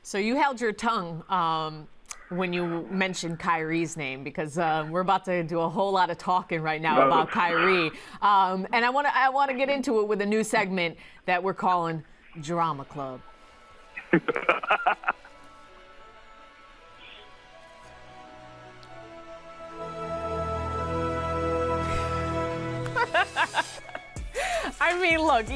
So you held your tongue when you mentioned Kyrie's name, because we're about to do a whole lot of talking right now about Kyrie. And I want to get into it with a new segment that we're calling Drama Club. I mean, look,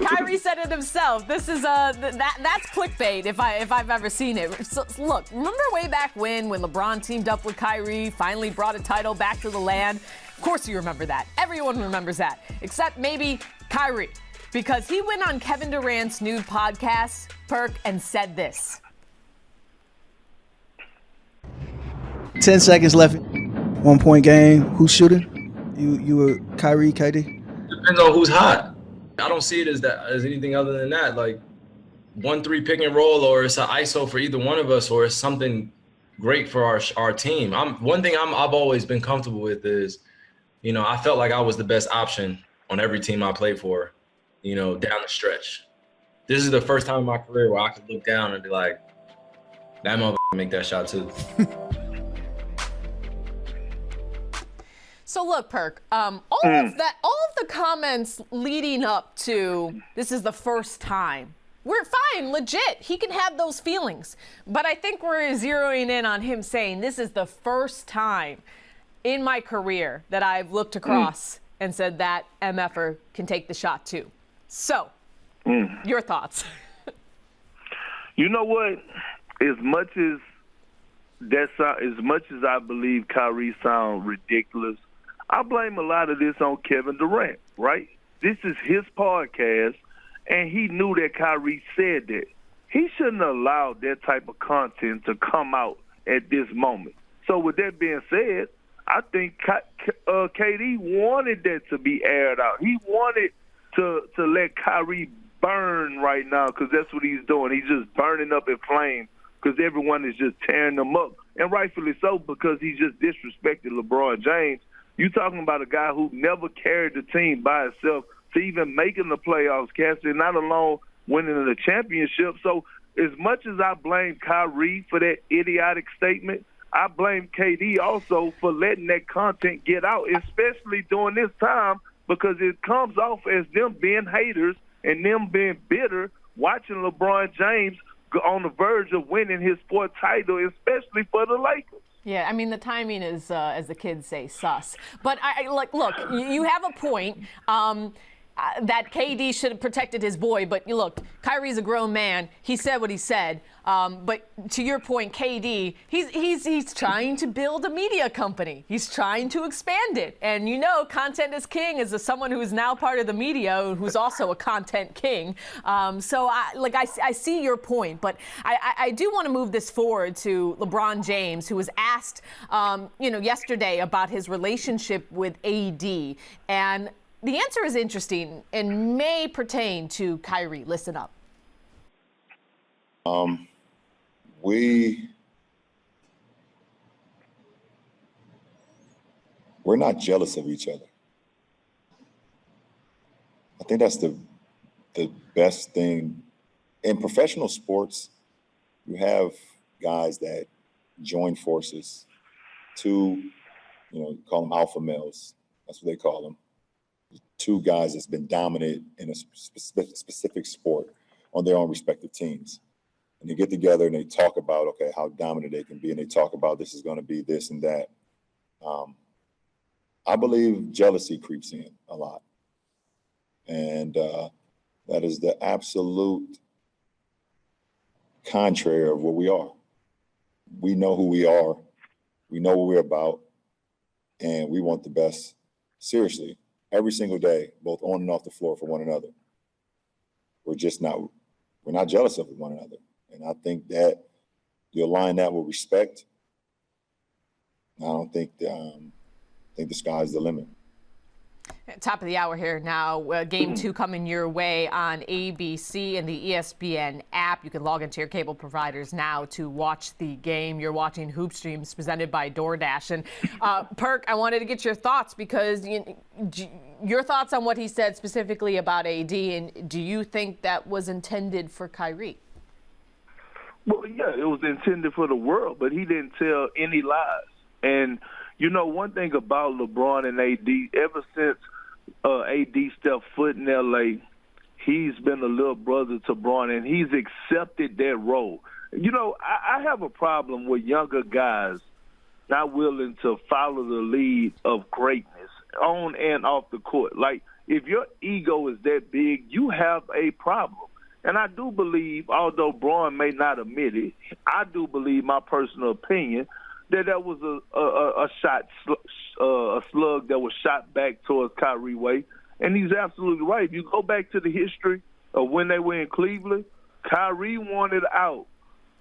Kyrie said it himself. This is that's clickbait if I've ever seen it. So, look, remember way back when LeBron teamed up with Kyrie, finally brought a title back to the land? Of course you remember that. Everyone remembers that, except maybe Kyrie, because he went on Kevin Durant's new podcast, Perk, and said this. 10 seconds left. 1 point game. Who's shooting? You or Kyrie, KD? Depends on who's hot. I don't see it as anything other than that. Like 1-3 pick and roll, or it's an ISO for either one of us, or it's something great for our team. One thing I've always been comfortable with is, I felt like I was the best option on every team I played for, down the stretch. This is the first time in my career where I could look down and be like, that motherfucker make that shot too. So look, Perk, all of the comments leading up to this is the first time. We're fine, legit. He can have those feelings. But I think we're zeroing in on him saying this is the first time in my career that I've looked across and said that MFer can take the shot too. So, your thoughts? You know what? As much as I believe Kyrie sounds ridiculous, I blame a lot of this on Kevin Durant, right? This is his podcast, and he knew that Kyrie said that. He shouldn't have allowed that type of content to come out at this moment. So with that being said, I think KD wanted that to be aired out. He wanted to let Kyrie burn right now, because that's what he's doing. He's just burning up in flames because everyone is just tearing him up, and rightfully so, because he just disrespected LeBron James. You talking about a guy who never carried the team by himself to even making the playoffs, Cassidy, not alone winning the championship. So as much as I blame Kyrie for that idiotic statement, I blame KD also for letting that content get out, especially during this time, because it comes off as them being haters and them being bitter, watching LeBron James on the verge of winning his fourth title, especially for the Lakers. Yeah, I mean, the timing is, as the kids say, sus. But look, you have a point that KD should have protected his boy. But look, Kyrie's a grown man. He said what he said. But to your point, KD, he's trying to build a media company. He's trying to expand it. And content is king as someone who is now part of the media, who's also a content king. So I see your point, but I do want to move this forward to LeBron James, who was asked, yesterday about his relationship with AD. And the answer is interesting and may pertain to Kyrie. Listen up. We're not jealous of each other. I think that's the best thing. In professional sports, you have guys that join forces to, call them alpha males. That's what they call them. Two guys that's been dominant in a specific sport on their own respective teams. And they get together and they talk about, okay, how dominant they can be. And they talk about this is going to be this and that. I believe jealousy creeps in a lot. And that is the absolute contrary of what we are. We know who we are. We know what we're about. And we want the best, seriously, every single day, both on and off the floor for one another. We're not jealous of one another. And I think that you align that with respect. I don't think the sky's the limit. Top of the hour here now. Game 2 coming your way on ABC and the ESPN app. You can log into your cable providers now to watch the game. You're watching Hoop Streams presented by DoorDash. And Perk, I wanted to get your thoughts, because your thoughts on what he said specifically about AD, and do you think that was intended for Kyrie? Well, yeah, it was intended for the world, but he didn't tell any lies. And, you know, one thing about LeBron and AD, ever since AD stepped foot in L.A., he's been a little brother to Bron, and he's accepted that role. You know, I have a problem with younger guys not willing to follow the lead of greatness on and off the court. Like, if your ego is that big, you have a problem. And I do believe, although Bron may not admit it, I do believe, my personal opinion, that was a slug that was shot back towards Kyrie way. And he's absolutely right. If you go back to the history of when they were in Cleveland, Kyrie wanted out.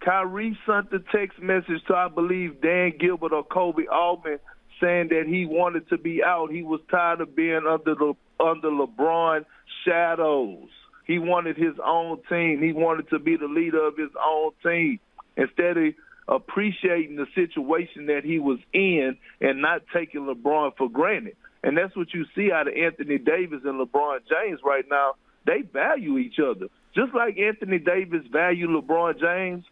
Kyrie sent the text message to, I believe, Dan Gilbert or Kobe Altman saying that he wanted to be out. He was tired of being under LeBron shadows. He wanted his own team. He wanted to be the leader of his own team instead of appreciating the situation that he was in and not taking LeBron for granted. And that's what you see out of Anthony Davis and LeBron James right now. They value each other. Just like Anthony Davis value LeBron James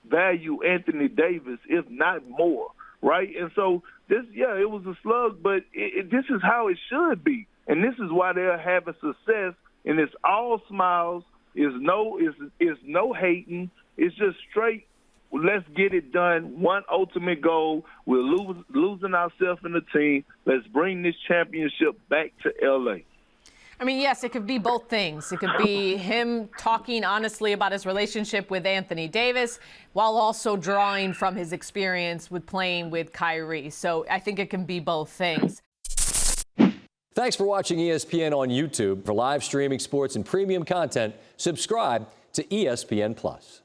value Anthony Davis, if not more, right? And so this, yeah, it was a slug, but this is how it should be. And this is why they're having success, and it's all smiles, is no hating. It's just straight, let's get it done. One ultimate goal. We're losing ourselves in the team. Let's bring this championship back to L.A. I mean, yes, it could be both things. It could be him talking honestly about his relationship with Anthony Davis while also drawing from his experience with playing with Kyrie. So I think it can be both things. Thanks for watching ESPN on YouTube. For live streaming sports and premium content, subscribe to ESPN+.